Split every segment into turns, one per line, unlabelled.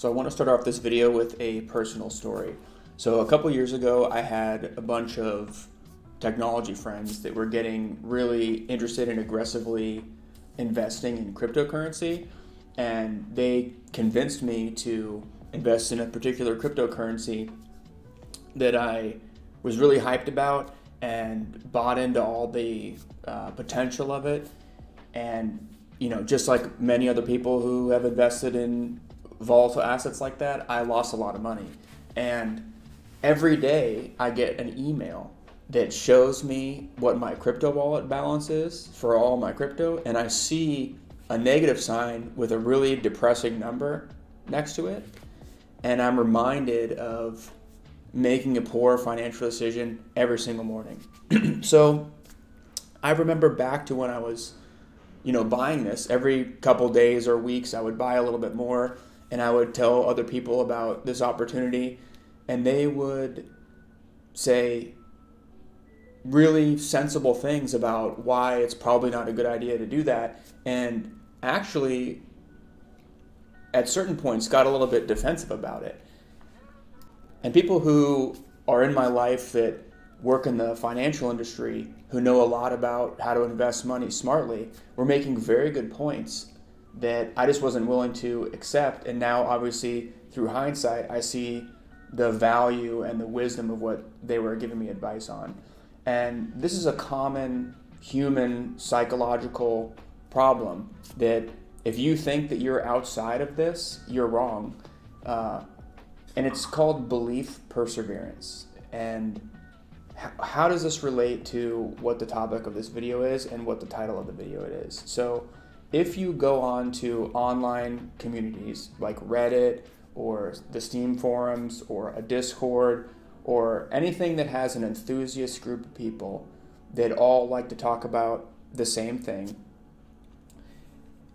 So I want to start off this video with a personal story. So a couple years ago, I had a bunch of technology friends that were getting really interested in aggressively investing in cryptocurrency, and they convinced me to invest in a particular cryptocurrency that I was really hyped about and bought into all the potential of it. And just like many other people who have invested in volatile assets like that, I lost a lot of money. And every day I get an email that shows me what my crypto wallet balance is for all my crypto, and I see a negative sign with a really depressing number next to it, and I'm reminded of making a poor financial decision every single morning. So I remember back to when I was buying this. Every couple days or weeks I would buy a little bit more, and I would tell other people about this opportunity, and they would say really sensible things about why it's probably not a good idea to do that, and actually at certain points got a little bit defensive about it. And people who are in my life that work in the financial industry, who know a lot about how to invest money smartly, were making very good points that I just wasn't willing to accept. And now, obviously, through hindsight, I see the value and the wisdom of what they were giving me advice on. And this is a common human psychological problem that if you think that you're outside of this, you're wrong. And it's called belief perseverance. And how does this relate to what the topic of this video is and what the title of the video is? So if you go on to online communities like Reddit or the Steam forums or a Discord or anything that has an enthusiast group of people that all like to talk about the same thing,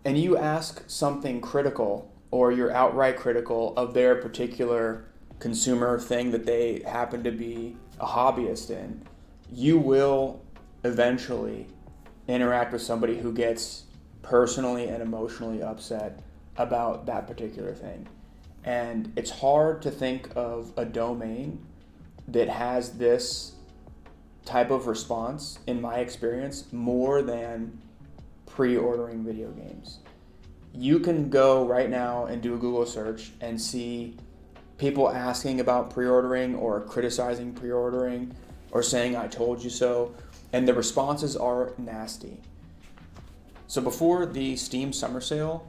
and you ask something critical or you're outright critical of their particular consumer thing that they happen to be a hobbyist in, you will eventually interact with somebody who gets personally and emotionally upset about that particular thing. And it's hard to think of a domain that has this type of response, in my experience, more than pre-ordering video games. You can go right now and do a Google search and see people asking about pre-ordering or criticizing pre-ordering or saying I told you so, and the responses are nasty. So before the Steam summer sale,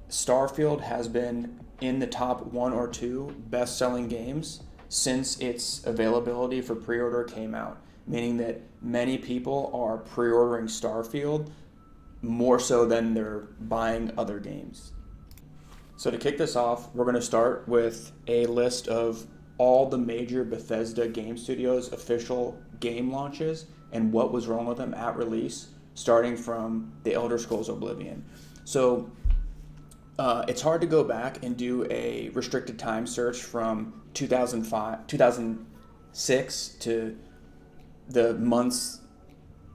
StarField has been in the top 1 or 2 best-selling games since its availability for pre-order came out, meaning that many people are pre-ordering StarField more so than they're buying other games. So to kick this off, we're going to start with a list of all the major Bethesda game studios' official game launches and what was wrong with them at release, starting from The Elder Scrolls Oblivion. So it's hard to go back and do a restricted time search from 2006 to the months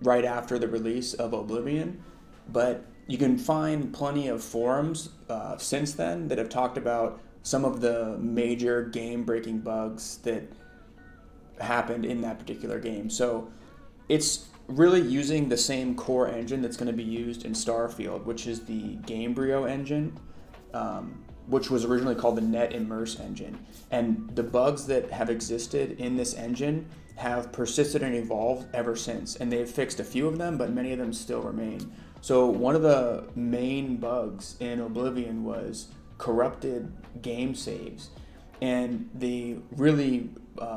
right after the release of Oblivion, but you can find plenty of forums since then that have talked about some of the major game-breaking bugs that happened in that particular game. So it's really using the same core engine that's going to be used in StarField, which is the Gamebryo engine, which was originally called the Net Immerse engine. And the bugs that have existed in this engine have persisted and evolved ever since. And they've fixed a few of them, but many of them still remain. So one of the main bugs in Oblivion was corrupted game saves. And the really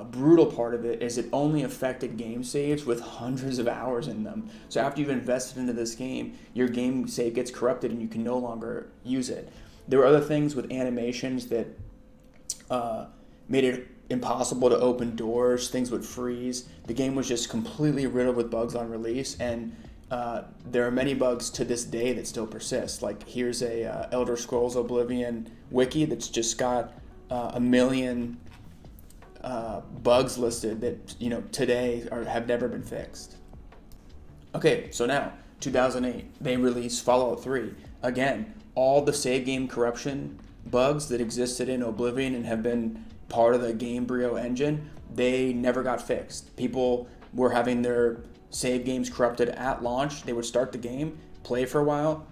brutal part of it is it only affected game saves with hundreds of hours in them. So after you've invested into this game, your game save gets corrupted and you can no longer use it. There were other things with animations that made it impossible to open doors. Things would freeze. The game was just completely riddled with bugs on release, and there are many bugs to this day that still persist. Like here's a Elder Scrolls Oblivion wiki that's just got a million bugs listed that today have never been fixed. Okay, so now 2008, they release Fallout 3. Again, all the save game corruption bugs that existed in Oblivion and have been part of the Gamebryo engine, they never got fixed. People were having their save games corrupted at launch. They would start the game, play for a while,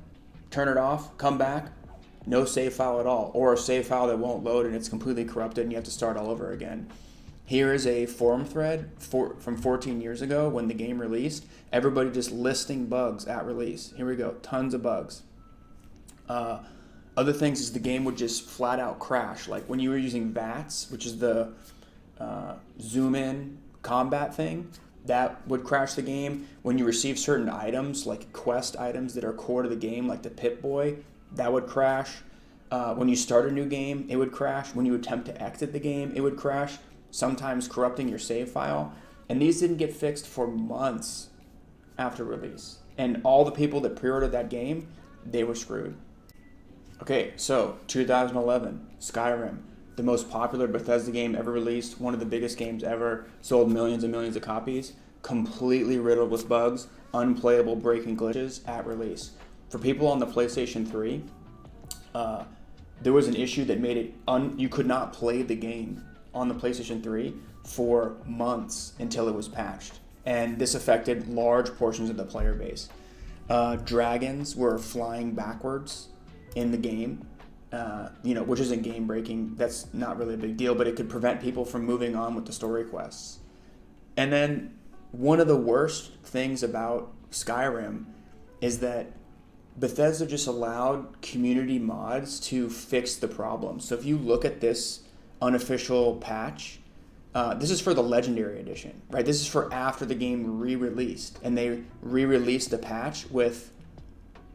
turn it off, come back, no save file at all, or a save file that won't load and it's completely corrupted and you have to start all over again. Here is a forum thread from 14 years ago when the game released. Everybody just listing bugs at release. Here we go, tons of bugs. Other things is the game would just flat out crash. Like when you were using VATS, which is the zoom in combat thing, that would crash the game. When you receive certain items, like quest items that are core to the game, like the Pip-Boy, that would crash. When you start a new game, it would crash. When you attempt to exit the game, it would crash, sometimes corrupting your save file. And these didn't get fixed for months after release. And all the people that pre-ordered that game, they were screwed. Okay, so 2011, Skyrim, the most popular Bethesda game ever released, one of the biggest games ever, sold millions and millions of copies, completely riddled with bugs, unplayable breaking glitches at release. For people on the PlayStation 3, there was an issue that made it you could not play the game on the PlayStation 3 for months until it was patched. And this affected large portions of the player base. Dragons were flying backwards in the game, which isn't game breaking. That's not really a big deal, but it could prevent people from moving on with the story quests. And then one of the worst things about Skyrim is that Bethesda just allowed community mods to fix the problem. So if you look at this unofficial patch, this is for the Legendary Edition, right? This is for after the game re-released, and they re-released the patch with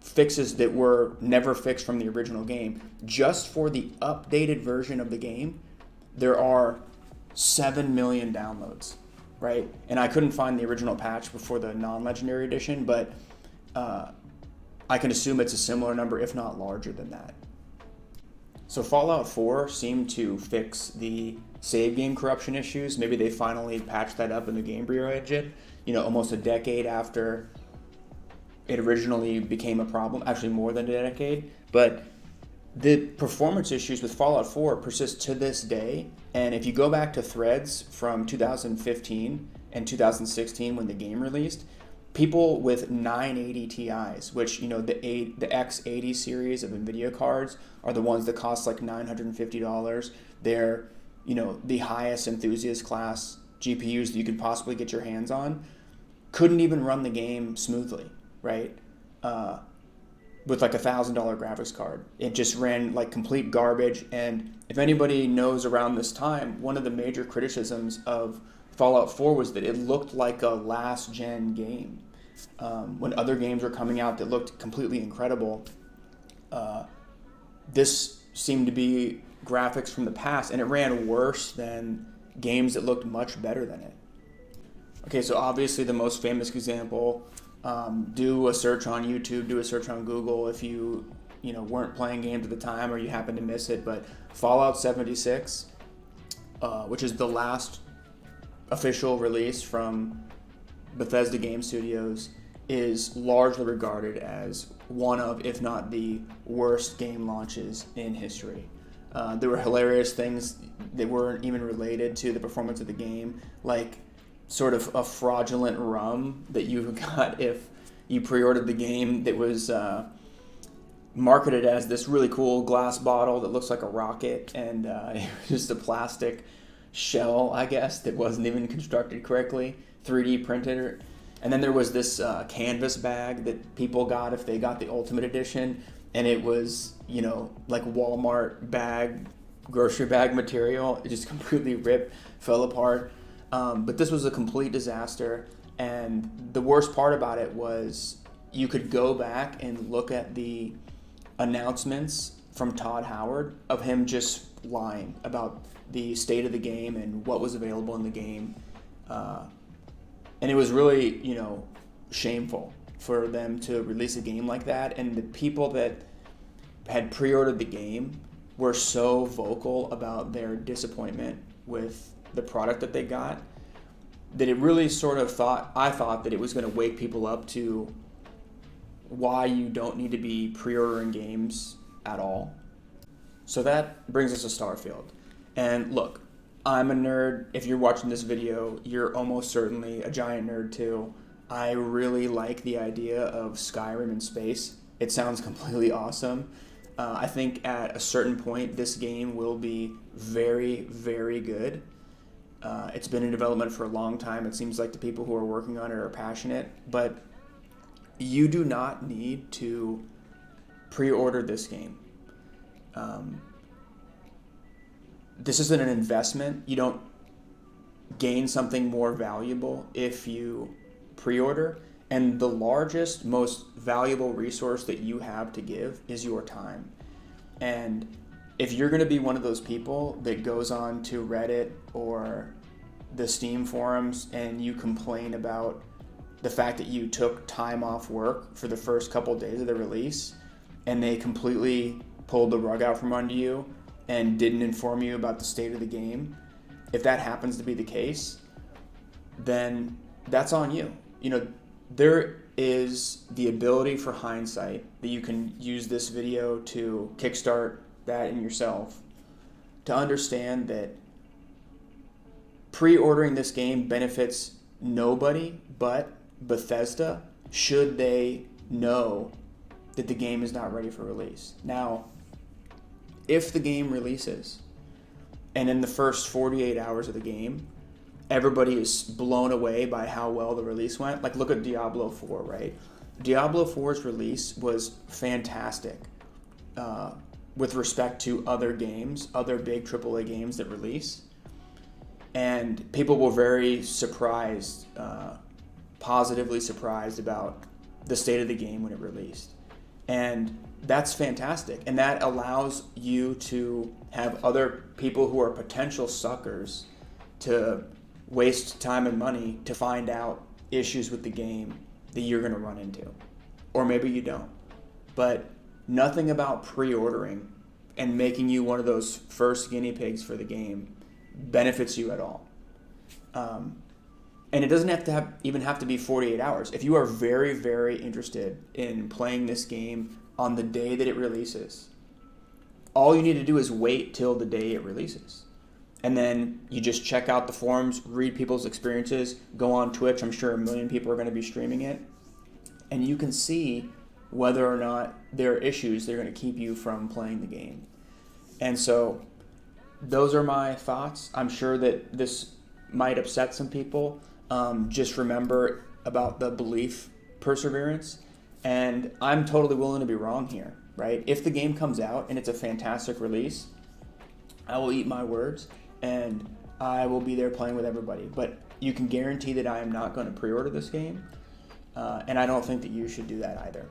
fixes that were never fixed from the original game. Just for the updated version of the game, there are 7 million downloads, right? And I couldn't find the original patch before the non-Legendary Edition, but I can assume it's a similar number, if not larger than that. So Fallout 4 seemed to fix the save game corruption issues. Maybe they finally patched that up in the Gamebryo engine, almost a decade after it originally became a problem, actually more than a decade. But the performance issues with Fallout 4 persist to this day. And if you go back to threads from 2015 and 2016 when the game released, people with 980 Ti's, which, the X80 series of NVIDIA cards are the ones that cost like $950. They're, the highest enthusiast class GPUs that you could possibly get your hands on, couldn't even run the game smoothly, right? With like $1,000 graphics card. It just ran like complete garbage. And if anybody knows around this time, one of the major criticisms of Fallout 4 was that it looked like a last-gen game. When other games were coming out that looked completely incredible, this seemed to be graphics from the past, and it ran worse than games that looked much better than it. Okay, so obviously the most famous example, do a search on YouTube, do a search on Google if you weren't playing games at the time or you happened to miss it, but Fallout 76, which is the last official release from Bethesda Game Studios, is largely regarded as one of, if not the worst game launches in history. There were hilarious things that weren't even related to the performance of the game, like sort of a fraudulent rum that you got if you pre-ordered the game that was marketed as this really cool glass bottle that looks like a rocket, and it was just a plastic shell, I guess, that wasn't even constructed correctly, 3D printed. And then there was this canvas bag that people got if they got the Ultimate Edition, and it was, like Walmart bag, grocery bag material. It just completely ripped, fell apart. But this was a complete disaster, and the worst part about it was you could go back and look at the announcements from Todd Howard of him just lying about the state of the game and what was available in the game. And it was really, shameful for them to release a game like that. And the people that had pre-ordered the game were so vocal about their disappointment with the product that they got that it really sort of I thought that it was going to wake people up to why you don't need to be pre-ordering games at all. So that brings us to StarField. And look, I'm a nerd. If you're watching this video, you're almost certainly a giant nerd too. I really like the idea of Skyrim in space. It sounds completely awesome. I think at a certain point, this game will be very, very good. It's been in development for a long time. It seems like the people who are working on it are passionate, but you do not need to pre-order this game. This isn't an investment. You don't gain something more valuable if you pre-order. And the largest, most valuable resource that you have to give is your time. And if you're going to be one of those people that goes on to Reddit or the Steam forums and you complain about the fact that you took time off work for the first couple of days of the release and they completely pulled the rug out from under you and didn't inform you about the state of the game, if that happens to be the case, then that's on you. You know, there is the ability for hindsight that you can use this video to kickstart that in yourself to understand that pre-ordering this game benefits nobody but Bethesda should they know that the game is not ready for release. Now, if the game releases and in the first 48 hours of the game, everybody is blown away by how well the release went. Like, look at Diablo 4, right? Diablo 4's release was fantastic with respect to other games, other big AAA games that release. And people were very surprised, positively surprised about the state of the game when it released. And that's fantastic. And that allows you to have other people who are potential suckers to waste time and money to find out issues with the game that you're going to run into. Or maybe you don't. But nothing about pre-ordering and making you one of those first guinea pigs for the game benefits you at all. And it doesn't even have to be 48 hours. If you are very, very interested in playing this game on the day that it releases, all you need to do is wait till the day it releases. And then you just check out the forums, read people's experiences, go on Twitch. I'm sure 1 million people are going to be streaming it. And you can see whether or not there are issues that are going to keep you from playing the game. And so those are my thoughts. I'm sure that this might upset some people. Just remember about the belief perseverance. And I'm totally willing to be wrong here, right? If the game comes out and it's a fantastic release, I will eat my words and I will be there playing with everybody. But you can guarantee that I am not going to pre-order this game. And I don't think that you should do that either.